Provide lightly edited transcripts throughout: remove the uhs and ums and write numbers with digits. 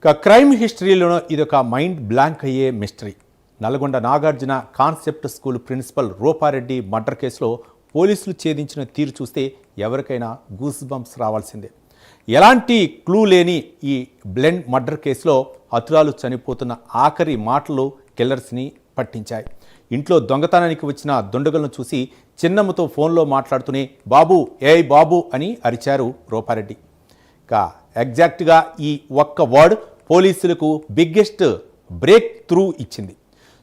Crime హిస్టరీలోనూ ఇదొక mind blank అయ్యే mystery. Nalgonda Nagarjuna concept school principal Rupa Reddy murder కేసులో పోలీసులు ఛేదించిన తీరు చూస్తే ఎవరికైనా గూస్ బంప్స్ రావాల్సిందే. ఎలాంటి క్లూ లేని ఈ బ్లెండ్ మర్డర్ కేసులో హతురాలు చనిపోతున్న ఆఖరి మాటలు కిల్లర్స్ని పట్టించాయి. ఇంట్లో దొంగతనానికి వచ్చిన దుండగులను చూసి చిన్నమ్మతో ఫోన్లో మాట్లాడుతూనే బాబు ఏయ్ బాబు అని అరిచారు రూపారెడ్డి. ఎగ్జాక్ట్గా ఈ ఒక్క వర్డ్ పోలీసులకు బిగ్గెస్ట్ బ్రేక్ త్రూ ఇచ్చింది.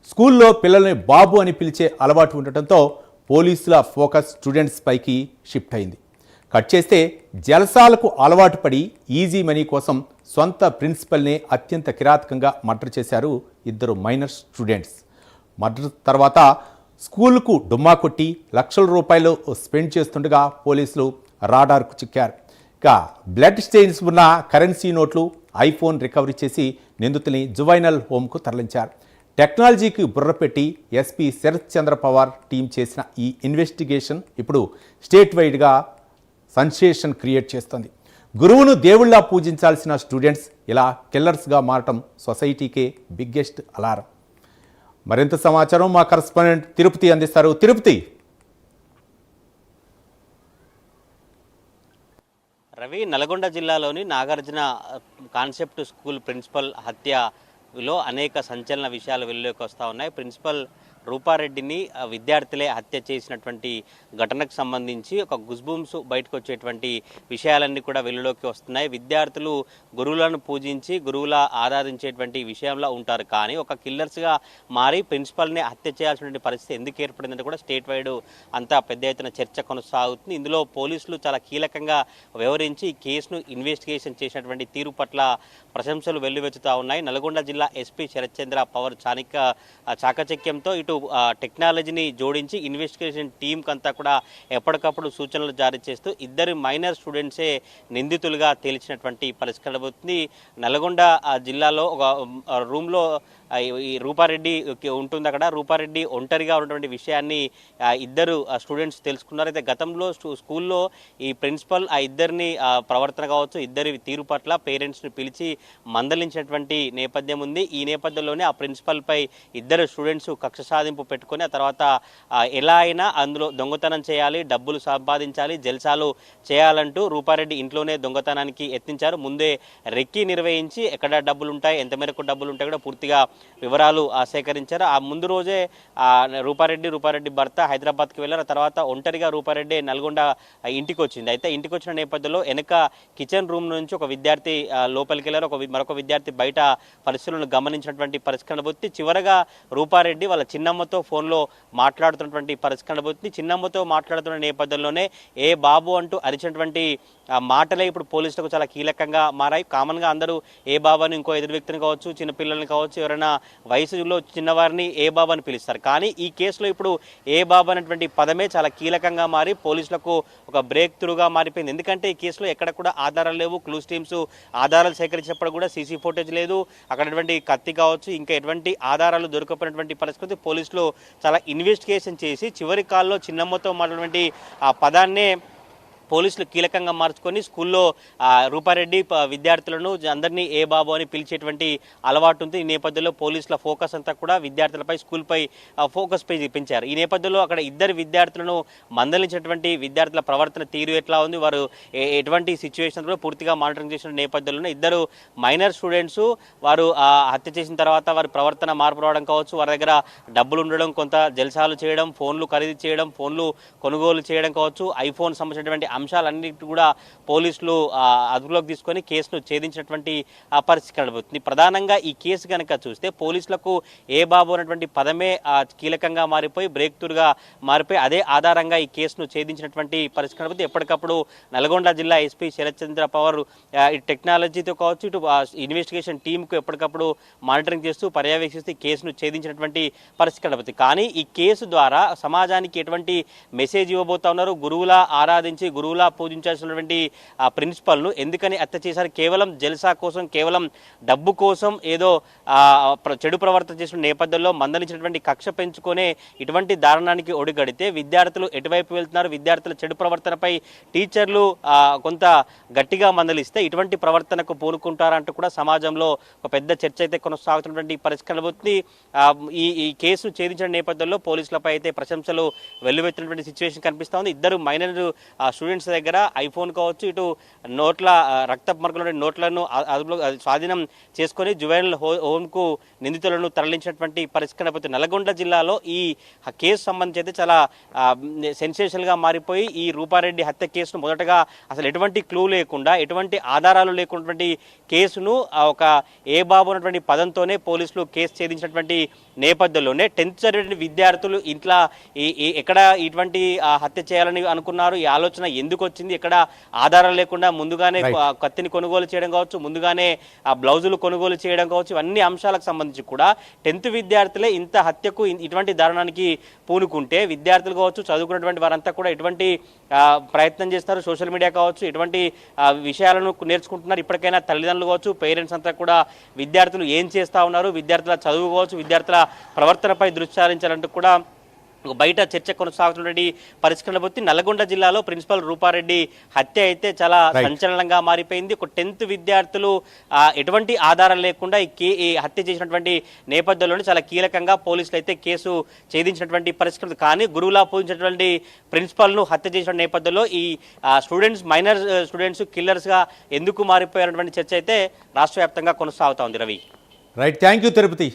స్కూల్లో పిల్లల్ని బాబు అని పిలిచే అలవాటు ఉండటంతో పోలీసుల ఫోకస్ స్టూడెంట్స్ పైకి షిఫ్ట్ అయింది. కట్ చేస్తే జలసాలకు అలవాటు పడి ఈజీ మనీ కోసం సొంత ప్రిన్సిపల్నే అత్యంత కిరాతకంగా మర్డర్ చేశారు ఇద్దరు మైనర్ స్టూడెంట్స్. మర్డర్ తర్వాత స్కూల్కు డుమ్మా కొట్టి లక్షల రూపాయలు స్పెండ్ చేస్తుండగా పోలీసులు రాడార్కు చిక్కారు. బ్లడ్ స్టెయిన్స్ ఉన్న కరెన్సీ నోట్లు, ఐఫోన్ రికవరీ చేసి నిందితుల్ని జువైనల్ హోమ్కు తరలించారు. టెక్నాలజీకి బుర్ర పెట్టి ఎస్పీ శరత్ చంద్ర పవార్ టీం చేసిన ఈ ఇన్వెస్టిగేషన్ ఇప్పుడు స్టేట్ వైడ్గా సెన్సేషన్ క్రియేట్ చేస్తుంది. గురువును దేవుళ్లా పూజించాల్సిన స్టూడెంట్స్ ఇలా కిల్లర్స్గా మారటం సొసైటీకే బిగ్గెస్ట్ అలారం. మరింత సమాచారం మా కరెస్పాండెంట్ తిరుపతి అందిస్తారు. తిరుపతి. రవి, నల్గొండ జిల్లాలోని నాగార్జున కాన్సెప్ట్ స్కూల్ ప్రిన్సిపల్ హత్యలో అనేక సంచలన విషయాలు వెలుగులోకి వస్తూ ఉన్నాయి. ప్రిన్సిపల్ రూపారెడ్డిని విద్యార్థులే హత్య చేసినటువంటి ఘటనకు సంబంధించి ఒక గుస్బూమ్స్ బయటకు వచ్చేటువంటి విషయాలన్నీ కూడా వెలుగులోకి వస్తున్నాయి. విద్యార్థులు గురువులను పూజించి గురువుల ఆరాధించేటువంటి విషయంలో ఉంటారు, కానీ ఒక కిల్లర్స్గా మారి ప్రిన్సిపల్ని హత్య చేయాల్సినటువంటి పరిస్థితి ఎందుకు ఏర్పడిందంటే కూడా స్టేట్ వైడ్ అంతా పెద్ద ఎత్తున చర్చ కొనసాగుతుంది. ఇందులో పోలీసులు చాలా కీలకంగా వ్యవహరించి ఈ కేసును ఇన్వెస్టిగేషన్ చేసినటువంటి తీరు పట్ల ప్రశంసలు వెల్లువెత్తుతూ ఉన్నాయి. నల్గొండ జిల్లా ఎస్పీ శరత్ చంద్ర పవార్ చాకచక్యంతో ఇటు టెక్నాలజీని జోడించి ఇన్వెస్టిగేషన్ టీంకి అంతా కూడా ఎప్పటికప్పుడు సూచనలు జారీ చేస్తూ ఇద్దరు మైనర్ స్టూడెంట్సే నిందితులుగా తేల్చినటువంటి పరిస్థితి అవుతుంది. నల్గొండ జిల్లాలో ఒక రూమ్లో ఈ రూపారెడ్డి ఉంటుంది. అక్కడ రూపారెడ్డి ఒంటరిగా ఉన్నటువంటి విషయాన్ని ఇద్దరు స్టూడెంట్స్ తెలుసుకున్నారు. అయితే గతంలో స్కూల్లో ఈ ప్రిన్సిపల్ ఆ ఇద్దరిని ప్రవర్తన కావచ్చు, ఇద్దరి తీరు పట్ల పేరెంట్స్ని పిలిచి మందలించినటువంటి నేపథ్యం ఉంది. ఈ నేపథ్యంలోనే ఆ ప్రిన్సిపల్పై ఇద్దరు స్టూడెంట్స్ కక్ష సాధింపు పెట్టుకొని ఆ తర్వాత ఎలా అయినా అందులో దొంగతనం చేయాలి, డబ్బులు సంపాదించాలి, జల్సాలు చేయాలంటూ రూపారెడ్డి ఇంట్లోనే దొంగతనానికి యత్నించారు. ముందే రెక్కి నిర్వహించి ఎక్కడ డబ్బులు ఉంటాయి, ఎంత మేరకు డబ్బులు ఉంటాయి కూడా పూర్తిగా వివరాలు సేకరించారు. ఆ ముందు రోజే రూపారెడ్డి భర్త హైదరాబాద్కి వెళ్ళారు. ఆ తర్వాత ఒంటరిగా రూపారెడ్డి నల్గొండ ఇంటికి వచ్చింది. అయితే ఇంటికి వచ్చిన నేపథ్యంలో వెనక కిచెన్ రూమ్ నుంచి ఒక విద్యార్థి లోపలికి వెళ్ళారు, మరొక విద్యార్థి బయట పరిస్థితులను గమనించినటువంటి పరిస్థితి కనబోతుంది. చివరగా రూపారెడ్డి వాళ్ళ చిన్నమ్మతో ఫోన్లో మాట్లాడుతున్నటువంటి పరిస్థితి కనబోతుంది. చిన్నమ్మతో మాట్లాడుతున్న నేపథ్యంలోనే ఏ బాబు అంటూ అరిచినటువంటి మాటలే ఇప్పుడు పోలీసులకు చాలా కీలకంగా మారాయి. కామన్గా అందరూ ఏ బాబాని, ఇంకో ఎదురు వ్యక్తిని కావచ్చు, చిన్నపిల్లల్ని కావచ్చు, ఎవరైనా వయసులో చిన్నవారిని ఏ బాబా అని పిలుస్తారు. కానీ ఈ కేసులో ఇప్పుడు ఏ బాబా అనేటువంటి పదమే చాలా కీలకంగా మారి పోలీసులకు ఒక బ్రేక్ త్రూగా మారిపోయింది. ఎందుకంటే ఈ కేసులో ఎక్కడ కూడా ఆధారాలు లేవు. క్లూస్ టీమ్స్ ఆధారాలు సేకరించినప్పుడు కూడా సీసీ ఫుటేజ్ లేదు, అక్కడ కత్తి కావచ్చు, ఇంకా ఎటువంటి ఆధారాలు దొరకపోయినటువంటి పరిస్థితి. పోలీసులు చాలా ఇన్వెస్టిగేషన్ చేసి చివరి కాల్లో చిన్నమ్మతో మాట్లాడినటువంటి ఆ పదాన్నే పోలీసులు కీలకంగా మార్చుకొని స్కూల్లో రూపారెడ్డి విద్యార్థులను అందరినీ ఏ బాబు అని పిలిచేటువంటి అలవాటు ఉంది. ఈ నేపథ్యంలో పోలీసుల ఫోకస్ అంతా కూడా విద్యార్థులపై, స్కూల్పై ఫోకస్ పెంచారు. ఈ నేపథ్యంలో అక్కడ ఇద్దరు విద్యార్థులను మందలించినటువంటి విద్యార్థుల ప్రవర్తన తీరు ఎట్లా ఉంది, వారు ఎటువంటి సిచ్యువేషన్ కూడా పూర్తిగా మానిటరింగ్ చేసిన నేపథ్యంలో ఇద్దరు మైనర్ స్టూడెంట్స్ వారు హత్య చేసిన తర్వాత వారి ప్రవర్తన మార్పు రావడం కావచ్చు, వారి దగ్గర డబ్బులు ఉండడం, కొంత జల్సాలు చేయడం, ఫోన్లు ఖరీదు చేయడం, ఫోన్లు కొనుగోలు చేయడం కావచ్చు, ఐఫోన్ సంబంధించినటువంటి అంశాలన్నిటి కూడా పోలీసులు అదుపులోకి తీసుకొని కేసును ఛేదించినటువంటి పరిస్థితి కనబడుతుంది. ప్రధానంగా ఈ కేసు కనుక చూస్తే పోలీసులకు ఏ బాబు అన్నటువంటి పదమే కీలకంగా మారిపోయి బ్రేక్ త్రూగా మారిపోయి అదే ఆధారంగా ఈ కేసును ఛేదించినటువంటి పరిస్థితి కనబడుతుంది. ఎప్పటికప్పుడు నల్గొండ జిల్లా ఎస్పీ శరత్ చంద్ర పవార్ టెక్నాలజీతో కావచ్చు, ఇటు ఇన్వెస్టిగేషన్ టీంకు ఎప్పటికప్పుడు మానిటరింగ్ చేస్తూ పర్యవేక్షిస్తూ ఈ కేసును ఛేదించినటువంటి పరిస్థితి కనబడుతుంది. కానీ ఈ కేసు ద్వారా సమాజానికి ఎటువంటి మెసేజ్ ఇవ్వబోతా ఉన్నారు, గురువుల ఆరాధించి గురువులా పూజించాల్సినటువంటి ఆ ప్రిన్సిపల్ను ఎందుకని హత్య చేశారు? కేవలం జల్సా కోసం, కేవలం డబ్బు కోసం ఏదో చెడు ప్రవర్తన చేసిన నేపథ్యంలో మందలించినటువంటి కక్ష పెంచుకొనే ఇటువంటి దారుణానికి ఒడిగడితే విద్యార్థులు ఎటువైపు వెళ్తున్నారు? విద్యార్థుల చెడు ప్రవర్తనపై టీచర్లు కొంత గట్టిగా మందలిస్తే ఇటువంటి ప్రవర్తనకు పూనుకుంటారంటూ కూడా సమాజంలో ఒక పెద్ద చర్చ అయితే కొనసాగుతున్నటువంటి పరిష్కారం అవుతుంది. ఈ కేసు ఛేదించిన నేపథ్యంలో పోలీసులపై అయితే ప్రశంసలు వెల్లువెత్తినటువంటి సిచ్యువేషన్ కనిపిస్తా ఉంది. ఇద్దరు మైనర్ స్టూడెంట్స్ దగ్గర ఐఫోన్ కావచ్చు, ఇటు నోట్ల రక్తపు మరకల నోట్లను అదుపులో స్వాధీనం చేసుకొని జువెనైల్ హోమ్కు నిందితులను తరలించినటువంటి పరిస్థితి కనిపిస్తుంది. నల్గొండ జిల్లాలో ఈ కేసు సంబంధించి అయితే చాలా సెన్సేషనల్గా మారిపోయి ఈ రూపారెడ్డి హత్య కేసును మొదటగా అసలు ఎటువంటి క్లూ లేకుండా, ఎటువంటి ఆధారాలు లేకున్నటువంటి కేసును ఒక ఏ బాబు అన్నటువంటి పదంతోనే పోలీసులు కేసు ఛేదించినటువంటి నేపథ్యంలోనే 10th చదివిన విద్యార్థులు ఇంట్లో ఎక్కడ ఇటువంటి హత్య చేయాలని అనుకున్నారు, ఈ ఆలోచన ఎందుకు వచ్చింది, ఎక్కడ ఆధారాలు లేకుండా ముందుగానే కత్తిని కొనుగోలు చేయడం కావచ్చు, ముందుగానే ఆ బ్లౌజులు కొనుగోలు చేయడం కావచ్చు, ఇవన్నీ అంశాలకు సంబంధించి కూడా 10th విద్యార్థులే ఇంత హత్యకు ఇటువంటి దారుణానికి పూనుకుంటే విద్యార్థులు కావచ్చు, చదువుకున్నటువంటి వారంతా కూడా ఎటువంటి ప్రయత్నం చేస్తారు? సోషల్ మీడియా కావచ్చు, ఎటువంటి విషయాలను నేర్చుకుంటున్నారు? ఇప్పటికైనా తల్లిదండ్రులు కావచ్చు, పేరెంట్స్ అంతా కూడా విద్యార్థులు ఏం చేస్తూ ఉన్నారు, విద్యార్థుల చదువు కావచ్చు, విద్యార్థుల ప్రవర్తనపై దృష్టి సారించాలంటూ కూడా బయట చర్చ కొనసాగుతున్నటువంటి పరిస్థితులను బట్టి నల్గొండ జిల్లాలో ప్రిన్సిపల్ రూపారెడ్డి హత్య అయితే చాలా సంచలనంగా మారిపోయింది. ఒక 10th విద్యార్థులు ఎటువంటి ఆధారం లేకుండా ఈ హత్య చేసినటువంటి నేపథ్యంలోనే చాలా కీలకంగా పోలీసులు అయితే కేసు ఛేదించినటువంటి పరిస్థితులు. కానీ గురువులా పూజించినటువంటి ప్రిన్సిపల్ను హత్య చేసిన నేపథ్యంలో ఈ స్టూడెంట్స్, మైనర్ స్టూడెంట్స్ కిల్లర్స్గా ఎందుకు మారిపోయారన్నటువంటి చర్చ అయితే రాష్ట్ర వ్యాప్తంగా కొనసాగుతా ఉంది. Ravi, right, thank you Tirupati.